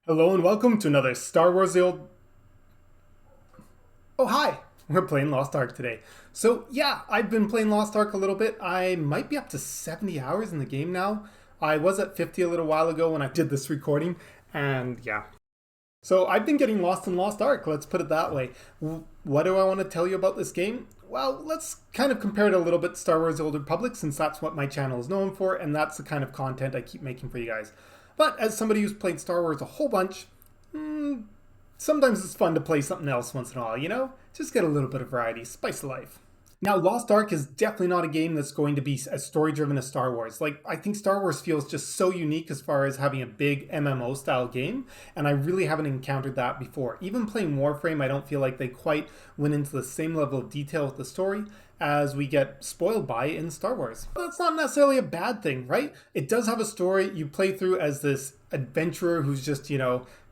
Hello and welcome to another Star Wars The Old... Oh, hi! We're playing Lost Ark today. So, yeah, I've been playing Lost Ark a little bit. I might be up to 70 hours in the game now. I was at 50 a little while ago when I did this recording, and yeah. So, I've been getting lost in Lost Ark, let's put it that way. What do I want to tell you about this game? Well, let's kind of compare it a little bit to Star Wars The Old Republic, since that's what my channel is known for, and that's the kind of content I keep making for you guys. But as somebody who's played Star Wars a whole bunch, sometimes it's fun to play something else once in a while, you know? Just get a little bit of variety, spice of life. Now, Lost Ark is definitely not a game that's going to be as story driven as Star Wars. Like, I think Star Wars feels just so unique as far as having a big MMO style game, and I really haven't encountered that before. Even playing Warframe, I don't feel like they quite went into the same level of detail with the story as we get spoiled by in Star Wars. But that's not necessarily a bad thing, right? It does have a story you play through as this adventurer who's just,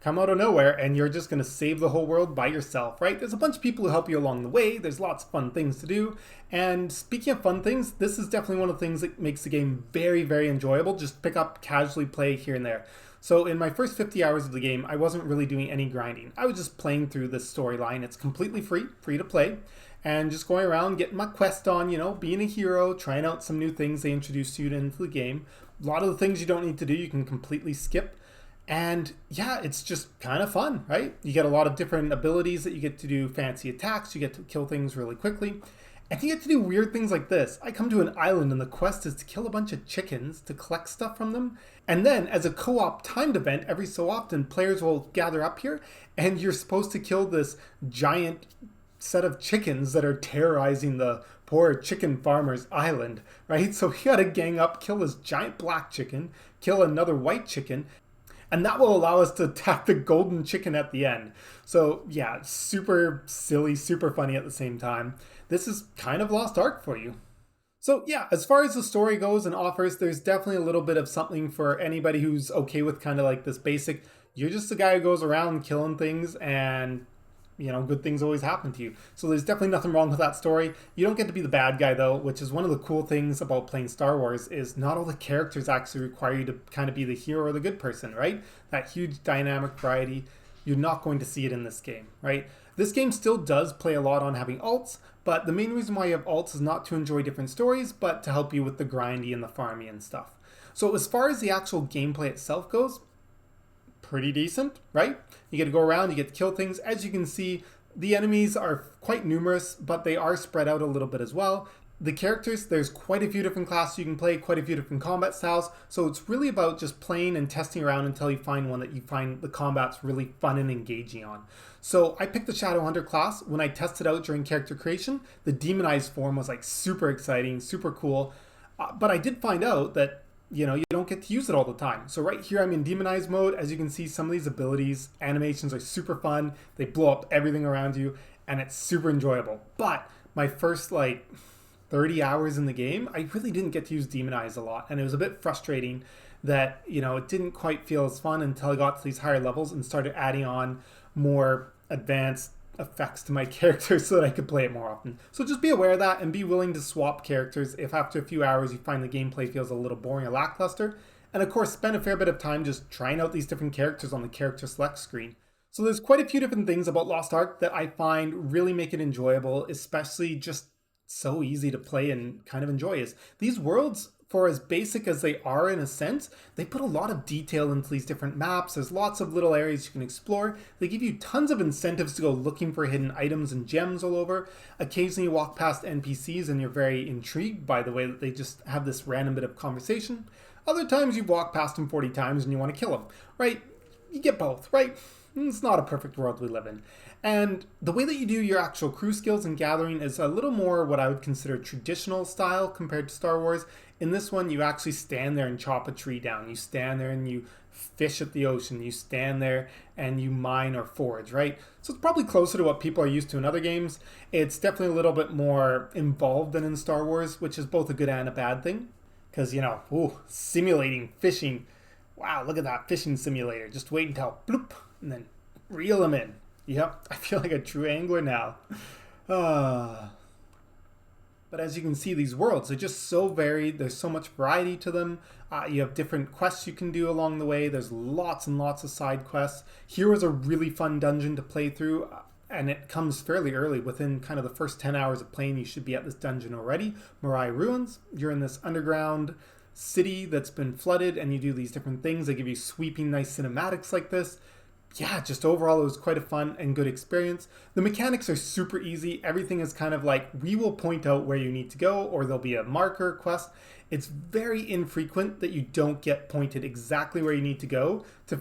come out of nowhere and you're just going to save the whole world by yourself, right? There's a bunch of people who help you along the way. There's lots of fun things to do. And speaking of fun things, this is definitely one of the things that makes the game very, very enjoyable. Just pick up, casually play here and there. So in my first 50 hours of the game, I wasn't really doing any grinding. I was just playing through this storyline. It's completely free to play, and just going around getting my quest on, being a hero, trying out some new things they introduced you into the game. A lot of the things you don't need to do, you can completely skip. And yeah, it's just kind of fun, right? You get a lot of different abilities that you get to do fancy attacks, you get to kill things really quickly. And you get to do weird things like this. I come to an island and the quest is to kill a bunch of chickens to collect stuff from them. And then, as a co-op timed event, every so often, players will gather up here and you're supposed to kill this giant set of chickens that are terrorizing the poor chicken farmer's island, right? So we gotta gang up, kill this giant black chicken, kill another white chicken, and that will allow us to attack the golden chicken at the end. So yeah, super silly, super funny at the same time. This is kind of Lost Ark for you. So yeah, as far as the story goes and offers, there's definitely a little bit of something for anybody who's okay with kind of like this basic, you're just a guy who goes around killing things and good things always happen to you. So there's definitely nothing wrong with that story. You don't get to be the bad guy though, which is one of the cool things about playing Star Wars is not all the characters actually require you to kind of be the hero or the good person, right? That huge dynamic variety, you're not going to see it in this game, right? This game still does play a lot on having alts, but the main reason why you have alts is not to enjoy different stories, but to help you with the grindy and the farmy and stuff. So as far as the actual gameplay itself goes, pretty decent, right? You get to go around, you get to kill things. As you can see, the enemies are quite numerous, but they are spread out a little bit as well. The characters, there's quite a few different classes you can play, quite a few different combat styles, so it's really about just playing and testing around until you find one that you find the combat's really fun and engaging on. So I picked the Shadowhunter class. When I tested out during character creation, the demonized form was like super exciting, super cool, but I did find out that you don't get to use it all the time. So right here, I'm in demonized mode. As you can see, some of these abilities, animations are super fun. They blow up everything around you, and it's super enjoyable. But my first, 30 hours in the game, I really didn't get to use demonize a lot, and it was a bit frustrating that, it didn't quite feel as fun until I got to these higher levels and started adding on more advanced effects to my characters so that I could play it more often. So just be aware of that and be willing to swap characters if after a few hours you find the gameplay feels a little boring or lackluster. And of course, spend a fair bit of time just trying out these different characters on the character select screen. So there's quite a few different things about Lost Ark that I find really make it enjoyable, especially just so easy to play and kind of enjoy. Is these worlds, for as basic as they are in a sense, they put a lot of detail into these different maps. There's lots of little areas you can explore. They give you tons of incentives to go looking for hidden items and gems all over. Occasionally you walk past NPCs and you're very intrigued by the way that they just have this random bit of conversation. Other times you walk past them 40 times and you want to kill them, right? You get both, right? It's not a perfect world we live in. And the way that you do your actual crew skills and gathering is a little more what I would consider traditional style compared to Star Wars. In this one, you actually stand there and chop a tree down. You stand there and you fish at the ocean. You stand there and you mine or forage, right? So it's probably closer to what people are used to in other games. It's definitely a little bit more involved than in Star Wars, which is both a good and a bad thing. Because, simulating fishing. Wow, look at that fishing simulator. Just wait until bloop, and then reel them in. Yep, I feel like a true angler now. But as you can see, these worlds are just so varied. There's so much variety to them. You have different quests you can do along the way. There's lots and lots of side quests. Here was a really fun dungeon to play through, and it comes fairly early. Within kind of the first 10 hours of playing, you should be at this dungeon already. Morai Ruins. You're in this underground city that's been flooded, and you do these different things. They give you sweeping, nice cinematics like this. Yeah, just overall, it was quite a fun and good experience. The mechanics are super easy. Everything is kind of like, we will point out where you need to go, or there'll be a marker quest. It's very infrequent that you don't get pointed exactly where you need to go so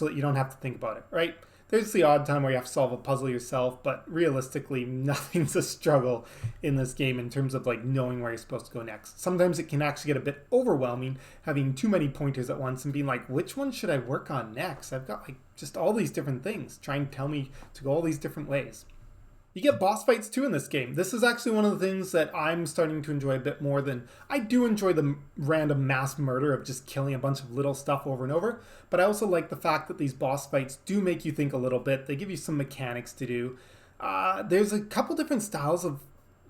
that you don't have to think about it, right? There's the odd time where you have to solve a puzzle yourself, but realistically, nothing's a struggle in this game in terms of like knowing where you're supposed to go next. Sometimes it can actually get a bit overwhelming having too many pointers at once and being like, which one should I work on next? I've got like just all these different things trying to tell me to go all these different ways. You get boss fights too in this game. This is actually one of the things that I'm starting to enjoy a bit more than I do enjoy the random mass murder of just killing a bunch of little stuff over and over. But I also like the fact that these boss fights do make you think a little bit. They give you some mechanics to do. There's a couple different styles of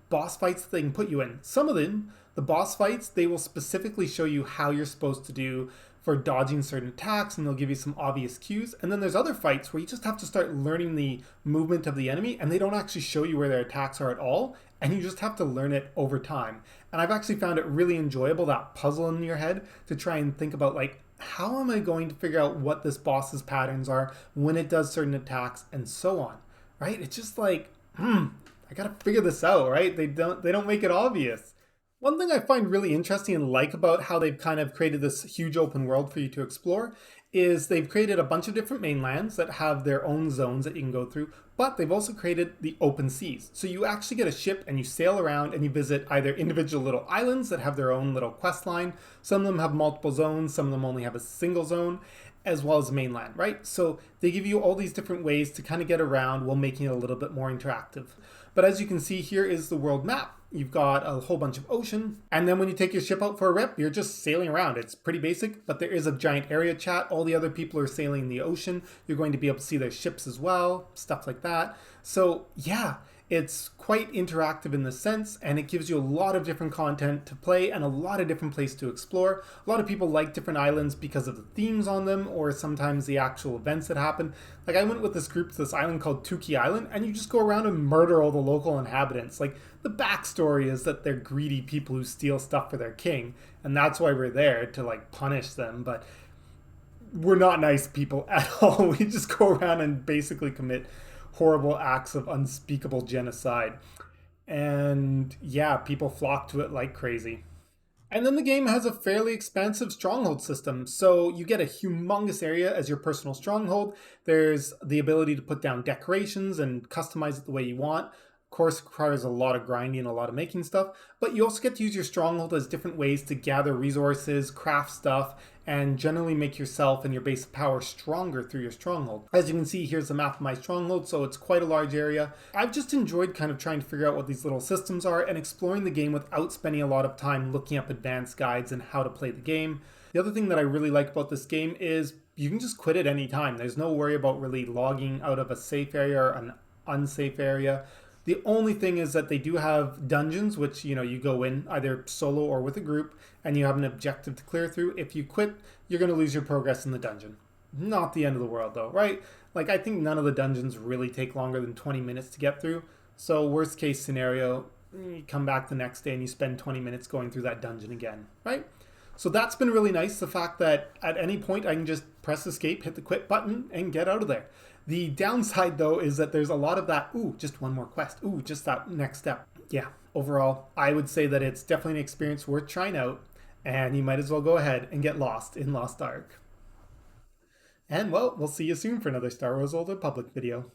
boss fights that they can put you in. Some of them, the boss fights, they will specifically show you how you're supposed to do for dodging certain attacks, and they'll give you some obvious cues. And then there's other fights where you just have to start learning the movement of the enemy, and they don't actually show you where their attacks are at all, and you just have to learn it over time. And I've actually found it really enjoyable, that puzzle in your head, to try and think about like, how am I going to figure out what this boss's patterns are when it does certain attacks, and so on, right? It's just like, I gotta figure this out, right? They don't make it obvious. One thing I find really interesting and like about how they've kind of created this huge open world for you to explore is they've created a bunch of different mainlands that have their own zones that you can go through, but they've also created the open seas. So you actually get a ship and you sail around and you visit either individual little islands that have their own little quest line. Some of them have multiple zones, some of them only have a single zone, as well as mainland, right? So they give you all these different ways to kind of get around while making it a little bit more interactive. But as you can see, here is the world map. You've got a whole bunch of ocean. And then when you take your ship out for a rip, you're just sailing around. It's pretty basic, but there is a giant area chat. All the other people are sailing the ocean. You're going to be able to see their ships as well, stuff like that. So yeah, it's quite interactive in this sense, and it gives you a lot of different content to play and a lot of different places to explore. A lot of people like different islands because of the themes on them, or sometimes the actual events that happen. Like I went with this group to this island called Tuki Island, and you just go around and murder all the local inhabitants. Like the backstory is that they're greedy people who steal stuff for their king, and that's why we're there, to like punish them. But we're not nice people at all. We just go around and basically commit horrible acts of unspeakable genocide. And yeah, people flock to it like crazy. And then the game has a fairly expansive stronghold system. So you get a humongous area as your personal stronghold. There's the ability to put down decorations and customize it the way you want. Of course, it requires a lot of grinding and a lot of making stuff, but you also get to use your stronghold as different ways to gather resources, craft stuff, and generally make yourself and your base of power stronger through your stronghold. As you can see, here's the map of my stronghold, so it's quite a large area. I've just enjoyed kind of trying to figure out what these little systems are and exploring the game without spending a lot of time looking up advanced guides and how to play the game. The other thing that I really like about this game is you can just quit at any time. There's no worry about really logging out of a safe area or an unsafe area. The only thing is that they do have dungeons, which, you go in either solo or with a group, and you have an objective to clear through. If you quit, you're going to lose your progress in the dungeon. Not the end of the world, though, right? Like, I think none of the dungeons really take longer than 20 minutes to get through. So, worst case scenario, you come back the next day and you spend 20 minutes going through that dungeon again, right? So that's been really nice, the fact that at any point I can just press escape, hit the quit button, and get out of there. The downside, though, is that there's a lot of that, just one more quest, just that next step. Yeah, overall, I would say that it's definitely an experience worth trying out, and you might as well go ahead and get lost in Lost Ark. And, well, we'll see you soon for another Star Wars Old Republic video.